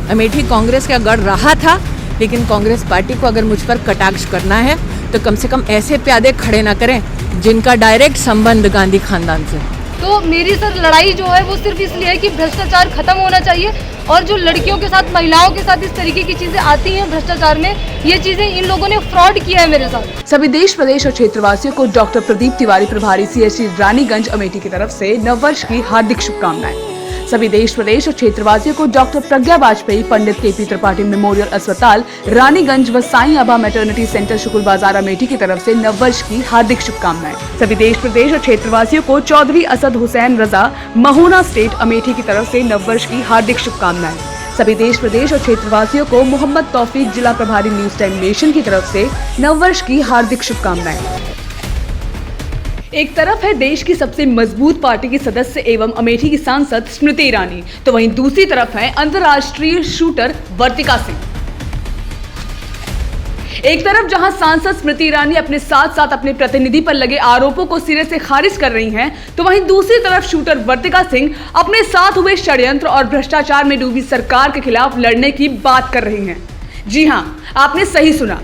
अमेठी कांग्रेस का गढ़ रहा था, लेकिन कांग्रेस पार्टी को अगर मुझ पर कटाक्ष करना है तो कम से कम ऐसे प्यादे खड़े ना करें जिनका डायरेक्ट संबंध गांधी खानदान से। तो मेरी सर लड़ाई जो है वो सिर्फ इसलिए है कि भ्रष्टाचार खत्म होना चाहिए, और जो लड़कियों के साथ, महिलाओं के साथ इस तरीके की चीजें आती हैं भ्रष्टाचार में, ये चीजें इन लोगों ने फ्रॉड किया है मेरे साथ। सभी देश, प्रदेश और क्षेत्रवासियों को डॉक्टर प्रदीप तिवारी, प्रभारी CHC रानीगंज अमेठी की तरफ से नववर्ष की हार्दिक शुभकामनाएं। सभी देश, प्रदेश और क्षेत्रवासियों को डॉक्टर प्रज्ञा वाजपेयी, पंडित KP त्रिपाठी मेमोरियल अस्पताल रानीगंज व साईं आबा मैटरनिटी सेंटर शुक्ल बाजार अमेठी की तरफ से नववर्ष की हार्दिक शुभकामनाएं। सभी देश, प्रदेश और क्षेत्रवासियों को चौधरी असद हुसैन रजा, महोना स्टेट अमेठी की तरफ से नववर्ष की हार्दिक शुभकामनाएं। सभी देश, प्रदेश और क्षेत्रवासियों को मोहम्मद तौफीक, जिला प्रभारी न्यूज टाइम नेशन की तरफ से नववर्ष की हार्दिक शुभकामनाएं। एक तरफ है देश की सबसे मजबूत पार्टी की सदस्य एवं अमेठी की सांसद स्मृति ईरानी, तो वहीं दूसरी तरफ है अंतर्राष्ट्रीय शूटर वर्तिका सिंह। एक तरफ जहां सांसद स्मृति ईरानी अपने साथ साथ अपने प्रतिनिधि पर लगे आरोपों को सिरे से खारिज कर रही हैं, तो वहीं दूसरी तरफ शूटर वर्तिका सिंह अपने साथ हुए षड्यंत्र और भ्रष्टाचार में डूबी सरकार के खिलाफ लड़ने की बात कर रही हैं। जी हां, आपने सही सुना।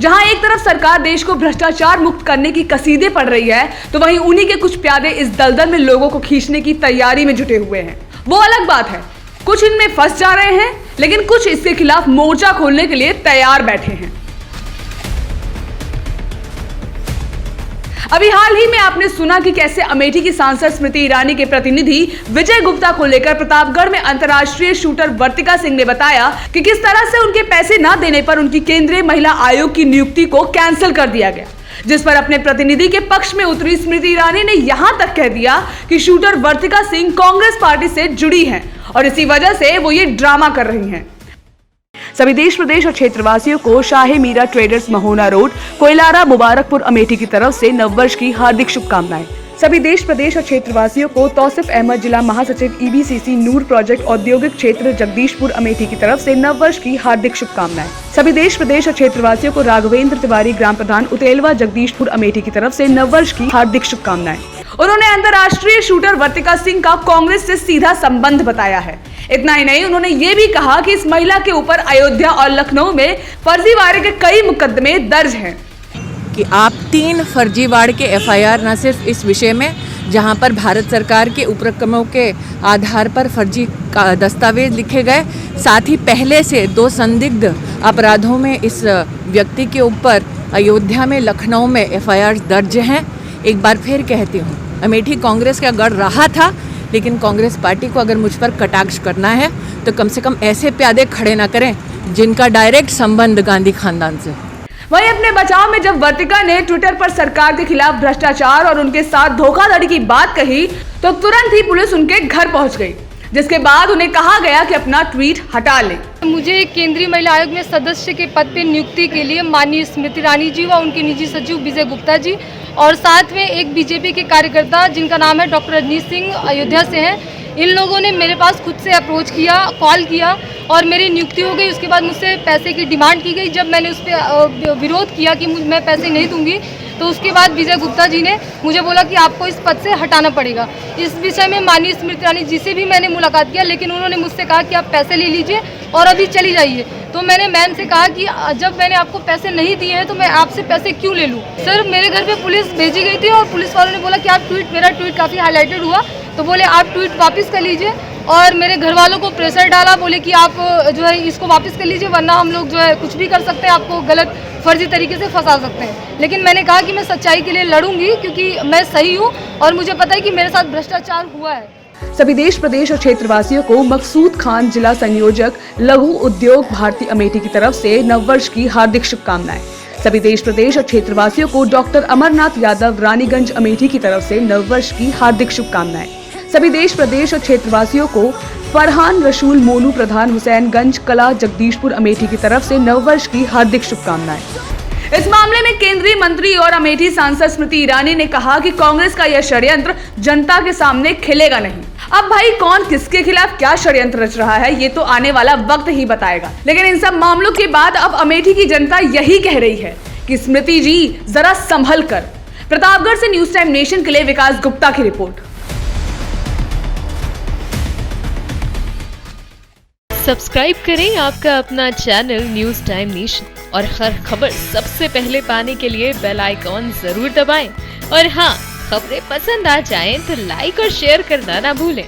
जहां एक तरफ सरकार देश को भ्रष्टाचार मुक्त करने की कसीदे पड़ रही है, तो वहीं उन्हीं के कुछ प्यादे इस दलदल में लोगों को खींचने की तैयारी में जुटे हुए हैं। वो अलग बात है, कुछ इनमें फंस जा रहे हैं, लेकिन कुछ इसके खिलाफ मोर्चा खोलने के लिए तैयार बैठे हैं। अभी हाल ही में आपने सुना कि कैसे अमेठी की सांसद स्मृति ईरानी के प्रतिनिधि विजय गुप्ता को लेकर प्रतापगढ़ में अंतर्राष्ट्रीय शूटर वर्तिका सिंह ने बताया कि किस तरह से उनके पैसे न देने पर उनकी केंद्रीय महिला आयोग की नियुक्ति को कैंसिल कर दिया गया, जिस पर अपने प्रतिनिधि के पक्ष में उतरी स्मृति ईरानी ने यहां तक कह दिया कि शूटर वर्तिका सिंह कांग्रेस पार्टी से जुड़ी हैं और इसी वजह से वो ये ड्रामा कर रही हैं। सभी देश, प्रदेश और क्षेत्रवासियों को शाहे मीरा ट्रेडर्स महोना रोड, कोइलारा, मुबारकपुर अमेठी की तरफ से नववर्ष की हार्दिक शुभकामनाएं। सभी देश, प्रदेश और क्षेत्रवासियों को तौसिफ अहमद, जिला महासचिव EBCC नूर प्रोजेक्ट औद्योगिक क्षेत्र जगदीशपुर अमेठी की तरफ से नववर्ष की हार्दिक शुभकामनाएं। सभी देश, प्रदेश और क्षेत्रवासियों को राघवेंद्र तिवारी, ग्राम प्रधान उतेलवा, जगदीशपुर अमेठी की तरफ से नववर्ष की हार्दिक शुभकामनाएं। उन्होंने अंतर्राष्ट्रीय शूटर वर्तिका सिंह का कांग्रेस से सीधा संबंध बताया है। इतना ही नहीं, उन्होंने ये भी कहा कि इस महिला के ऊपर अयोध्या और लखनऊ में फर्जीवाड़े के कई मुकदमे दर्ज हैं। कि आप 3 फर्जीवाड़े के FIR न सिर्फ इस विषय में जहां पर भारत सरकार के उपक्रमों के आधार पर फर्जी दस्तावेज लिखे गए, साथ ही पहले से 2 संदिग्ध अपराधों में इस व्यक्ति के ऊपर अयोध्या में, लखनऊ में FIR दर्ज हैं। एक बार फिर कहती हूँ, अमेठी कांग्रेस का गढ़ रहा था, लेकिन कांग्रेस पार्टी को अगर मुझ पर कटाक्ष करना है तो कम से कम ऐसे प्यादे खड़े ना करें जिनका डायरेक्ट संबंध गांधी खानदान से। वहीं अपने बचाव में जब वर्तिका ने ट्विटर पर सरकार के खिलाफ भ्रष्टाचार और उनके साथ धोखाधड़ी की बात कही, तो तुरंत ही पुलिस उनके घर पहुंच गई, जिसके बाद उन्हें कहा गया कि अपना ट्वीट हटा लें। मुझे केंद्रीय महिला आयोग में सदस्य के पद पर नियुक्ति के लिए माननीय स्मृति ईरानी जी व उनके निजी सचिव विजय गुप्ता जी और साथ में एक BJP के कार्यकर्ता जिनका नाम है डॉक्टर रजनीश सिंह, अयोध्या से हैं, इन लोगों ने मेरे पास खुद से अप्रोच किया, कॉल किया और मेरी नियुक्ति हो गई। उसके बाद मुझसे पैसे की डिमांड की गई। जब मैंने उस पर विरोध किया कि मैं पैसे नहीं दूंगी, तो उसके बाद विजय गुप्ता जी ने मुझे बोला कि आपको इस पद से हटाना पड़ेगा। इस विषय में माननीय स्मृति ईरानी जी से भी मैंने मुलाकात किया, लेकिन उन्होंने मुझसे कहा कि आप पैसे ले लीजिए और अभी चली जाइए। तो मैंने मैम से कहा कि जब मैंने आपको पैसे नहीं दिए हैं तो मैं आपसे पैसे क्यों ले लूँ। सर, मेरे घर पे पुलिस भेजी गई थी और पुलिस वालों ने बोला कि आप मेरा ट्वीट काफ़ी हाईलाइटेड हुआ, तो बोले आप ट्वीट वापस कर लीजिए। और मेरे घर वालों को प्रेशर डाला, बोले कि आप जो है इसको वापस कर लीजिए, वरना हम लोग जो है कुछ भी कर सकते हैं, आपको गलत फर्जी तरीके से फंसा सकते हैं। लेकिन मैंने कहा कि मैं सच्चाई के लिए लड़ूंगी, क्योंकि मैं सही हूँ और मुझे पता है कि मेरे साथ भ्रष्टाचार हुआ है। सभी देश, प्रदेश और क्षेत्रवासियों को मकसूद खान, जिला संयोजक लघु उद्योग भारती अमेठी की तरफ से नववर्ष की हार्दिक शुभकामनाएं। सभी देश, प्रदेश और क्षेत्रवासियों को डॉक्टर अमरनाथ यादव, रानीगंज अमेठी की तरफ से नववर्ष की हार्दिक शुभकामनाएं। सभी देश, प्रदेश और क्षेत्रवासियों को फरहान रसूल मोनू, प्रधान हुसैनगंज कला, जगदीशपुर अमेठी की तरफ से नववर्ष की हार्दिक शुभकामनाएं। इस मामले में केंद्रीय मंत्री और अमेठी सांसद स्मृति ईरानी ने कहा कि कांग्रेस का यह षड्यंत्र जनता के सामने खिलेगा नहीं। अब भाई कौन किसके खिलाफ क्या षड्यंत्र रच रहा है, ये तो आने वाला वक्त ही बताएगा। लेकिन इन सब मामलों के बाद अब अमेठी की जनता यही कह रही है कि स्मृति जी जरा संभल कर। प्रतापगढ़ से न्यूज टाइम नेशन के लिए विकास गुप्ता की रिपोर्ट। सब्सक्राइब करें आपका अपना चैनल न्यूज टाइम नेशन और हर खबर सबसे पहले पाने के लिए बेल आइकॉन जरूर दबाएं। और हाँ, खबरें पसंद आ जाएं तो लाइक और शेयर करना ना भूलें।